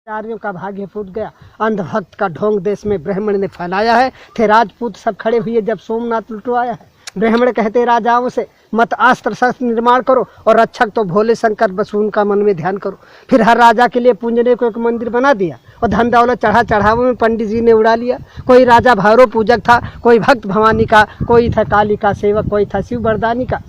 आर्यों का भाग्य फूट गया। अंधभक्त का ढोंग देश में ब्राह्मण ने फैलाया है। थे राजपूत सब खड़े हुए जब सोमनाथ लुटवाया है। ब्राह्मण कहते राजाओं से मत अस्त्र शस्त्र निर्माण करो और रक्षक तो भोले शंकर बस उनका मन में ध्यान करो। फिर हर राजा के लिए पूजने को एक मंदिर बना दिया और धन दौलत चढ़ावों में पंडित जी ने उड़ा लिया। कोई राजा भैरव पूजक था, कोई भक्त भवानी का, कोई था काली का सेवक, कोई था शिव बरदानी का।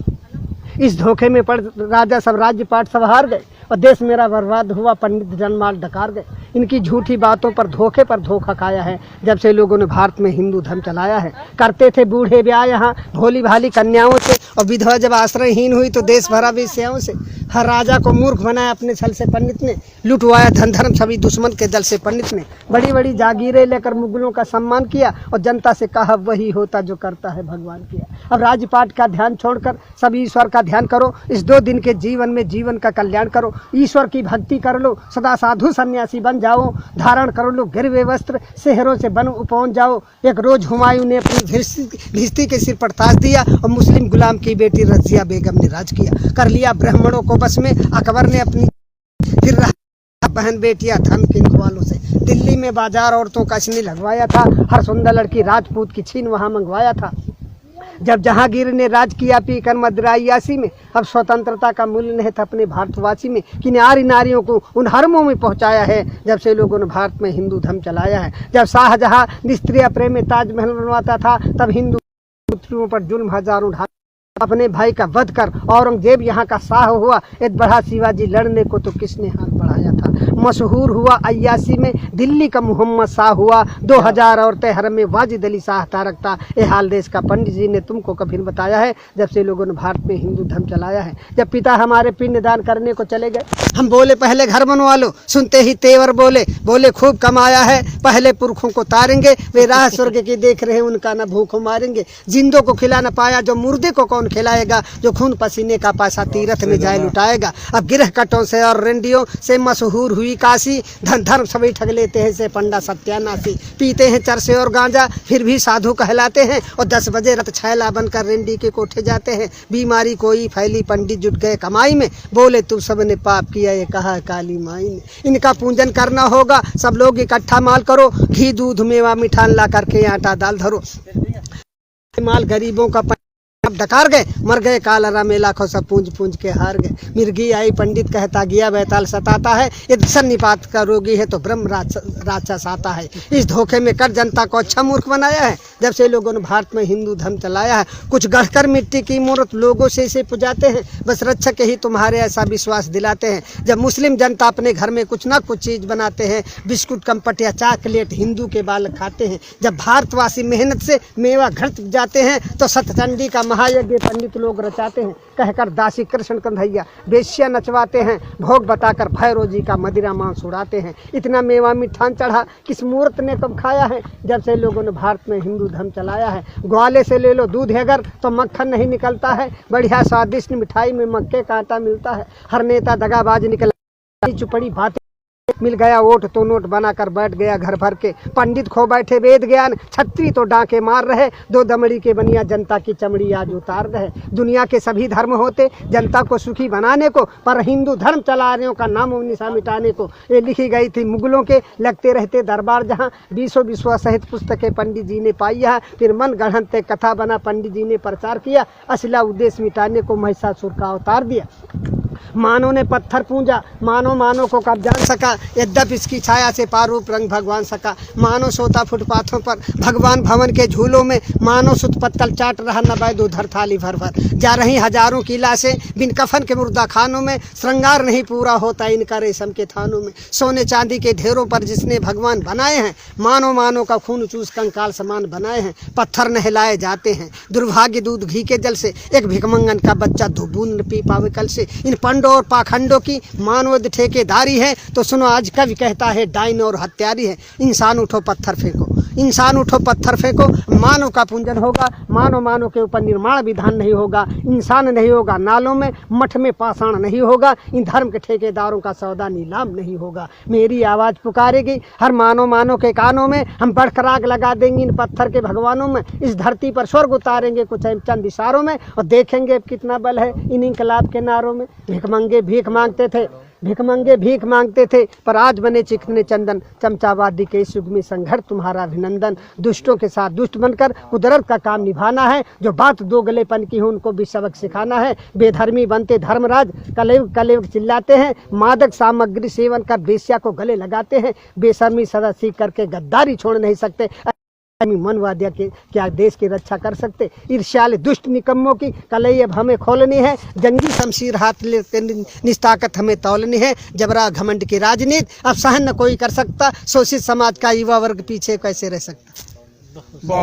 इस धोखे में पड़ राजा सब राज्य पाट सब हार गए और देश मेरा बर्बाद हुआ। पंडित जनमाल डकार गए। इनकी झूठी बातों पर धोखा खाया है जब से लोगों ने भारत में हिंदू धर्म चलाया है। करते थे बूढ़े ब्याह यहाँ भोली भाली कन्याओं से और विधवा जब आश्रयहीन हुई तो देश भरा वेश्याओं से। हर राजा को मूर्ख बनाया अपने छल से पंडित ने। लुटवाया धन धर्म सभी दुश्मन के दल से पंडित ने। बड़ी बड़ी जागीरें लेकर मुगलों का सम्मान किया और जनता से कहा वही होता जो करता है भगवान किया। अब राजपाट का ध्यान छोड़कर सभी ईश्वर का ध्यान करो। इस 2 दिन के जीवन में जीवन का कल्याण करो। ईश्वर की भक्ति कर लो, सदा साधु सन्यासी बन जाओ। धारण कर लो गिरवे वस्त्र, शहरों से बन पहुंच जाओ। एक रोज हुमायूं ने अपनी भिस्ती के सिर पर ताज दिया और मुस्लिम गुलाम की बेटी रजिया बेगम ने राज किया। कर लिया ब्राह्मणों को बस में अकबर ने अपनी। फिर बहन बेटियां धन के वालों से। दिल्ली में बाजार औरतों का इसने लगवाया था। हर सुंदर लड़की राजपूत की छीन वहां मंगवाया था। जब जहांगीर ने राज किया पीकर मदरायासी में, अब स्वतंत्रता का मूल्य नहीं था अपने भारतवासी में। कि नारियों को उन हरमों में पहुंचाया है जब से लोगों ने भारत में हिंदू धर्म चलाया है। जब शाहजहां निस्त्रीय प्रेम में ताजमहल बनवाता था तब हिंदू पुत्रियों पर जुल्म हजारों ढा अपने भाई का वध कर औरंगजेब यहाँ का शाह हुआ। एक बढ़ा शिवाजी लड़ने को तो किसने हाथ बढ़ाया था। मशहूर हुआ अय्यासी में दिल्ली का मोहम्मद शाह हुआ। 2000 औरतें हरम में वाजिद अली शाह रखता। ये हाल देश का पंडित जी ने तुमको कभी बताया है जब से लोगों ने भारत में हिंदू धर्म चलाया है। जब पिता हमारे पिंड दान करने को चले गए हम बोले पहले घर बनवा लो। सुनते ही तेवर बोले खूब कमाया है पहले पुरखों को तारेंगे। वे राह स्वर्ग की देख रहे उनका न भूखों मारेंगे। जिंदों को खिला न पाया जो मुर्दे को कौन खिलाएगा। जो खून पसीने का पैसा तीरथ में जाए लुटाएगा। अब गिरह कटों से और रेंडियों से मशहूर हुई काशी। धन धर्म सभी ठग लेते हैं से पंडा सत्यानाशी। पीते हैं चरसे और गांजा फिर भी साधु कहलाते हैं और 10 बजे रत छैला बनकर रेंडी के कोठे जाते हैं। बीमारी कोई फैली पंडित जुट गए कमाई में। बोले तुम सबने पाप किया ये कहा काली माई ने। इनका पूजन करना होगा सब लोग इकट्ठा माल करो। घी दूध मेवा मिठान ला करके आटा दाल धरो। माल गरीबों का डकार गए मर गए कालरा में लाखों सब पूंज के हार गए। मिर्गी आई पंडित कहता गया बैताल सताता है। ये सन्निपात का रोगी है तो ब्रह्म राक्षस आता है। इस धोखे में कर जनता को अच्छा मूर्ख बनाया है जब से लोगों ने भारत में हिंदू धर्म चलाया है। कुछ गढ़कर मिट्टी की मूर्त लोगों से इसे पुजाते हैं। बस रक्षक ही तुम्हारे ऐसा विश्वास दिलाते हैं। जब मुस्लिम जनता अपने घर में कुछ ना कुछ चीज बनाते हैं बिस्कुट कम्पट या चॉकलेट हिंदू के बालक खाते हैं। जब भारतवासी मेहनत से मेवा घट जाते हैं तो सतचंडी का महायज्ञ पंडित लोग रचाते हैं। कहकर दासी कृष्ण कन्हैया बेश्या नचवाते हैं। भोग बताकर भैरव जी का मदिरा मांस उड़ाते हैं। इतना मेवा मिठान चढ़ा किस मूर्त ने कब खाया है जब से लोगों ने भारत में हिंदू धर्म चलाया है। ग्वाले से ले लो दूध अगर तो मक्खन नहीं निकलता है। बढ़िया स्वादिष्ट मिठाई में मक्के का आटा मिलता है। हर नेता दगाबाज निकला चुपड़ी बात मिल गया वोट तो नोट बनाकर बैठ गया घर भर के। पंडित खो बैठे वेद ज्ञान छत्री तो डांके मार रहे। 2 दमड़ी के बनिया जनता की चमड़ी आज उतार रहे। दुनिया के सभी धर्म होते जनता को सुखी बनाने को पर हिंदू धर्म चलाने का नाम निशा मिटाने को। ये लिखी गई थी मुगलों के लगते रहते दरबार जहाँ 20 विश्व सहित पुस्तकें पंडित जी ने पाई है। फिर मन गढ़ंत कथा बना पंडित जी ने प्रचार किया। असला उद्देश्य मिटाने को महिषासुर का अवतार दिया। मानव ने पत्थर पूजा मानो को कब जान सका। यद्यप इसकी छाया से पारूप रंग भगवान सका। मानो सोता फुटपाथों पर भगवान भवन के झूलों में। मानो सुत पत्तल चाट रहा न बैद उधर थाली भर भर। जा रही हजारों की लाशें बिन कफन के मुर्दा खानों में। श्रृंगार नहीं पूरा होता इनका रेशम के थानों में। सोने चांदी के ढेरों पर जिसने भगवान बनाए हैं। मानो का खून चूस कंकाल समान बनाए हैं। पत्थर नहलाए जाते हैं दुर्भाग्य दूध घी के जल से। एक भिकमंगन का बच्चा धुबून पी पावे कल से। इन पंडों और पाखंडों की मानवद ठेकेदारी है तो सुनो आज कवि कहता है डाइन और हत्यारी है। इंसान उठो पत्थर फेंको इंसान उठो पत्थर फेंको। मानव का पूजन होगा मानव के ऊपर निर्माण विधान नहीं होगा। इंसान नहीं होगा नालों में मठ में पाषाण नहीं होगा। इन धर्म के ठेकेदारों का सौदा नीलाम नहीं होगा। मेरी आवाज़ पुकारेगी हर मानव के कानों में। हम बढ़कर आग लगा देंगे इन पत्थर के भगवानों में। इस धरती पर स्वर्ग उतारेंगे कुछ चंद इशारों में और देखेंगे कितना बल है इन इनकलाब के नारों में। भिखमंगे भीख मांगते थे भिखमंगे भीख मांगते थे पर आज बने चिकने चंदन। चमचावादी के इस युग में संघर्ष तुम्हारा अभिनंदन। दुष्टों के साथ दुष्ट बनकर कुदरत का काम निभाना है। जो बात दो गलेपन की हो उनको भी सबक सिखाना है। बेधर्मी बनते धर्मराज कलयुग कलयुग चिल्लाते हैं। मादक सामग्री सेवन कर बेश्या को गले लगाते हैं। बेशर्मी सदा सीख करके गद्दारी छोड़ नहीं सकते। मनवादिया के क्या देश की रक्षा कर सकते। ईर्ष्याले दुष्ट निकम्मों की कलई अब हमें खोलनी है। जंगी शमशीर हाथ लेते निस्ताकत हमें तौलनी है। जबरा घमंड की राजनीति अब सहन न कोई कर सकता। शोषित समाज का युवा वर्ग पीछे कैसे रह सकता।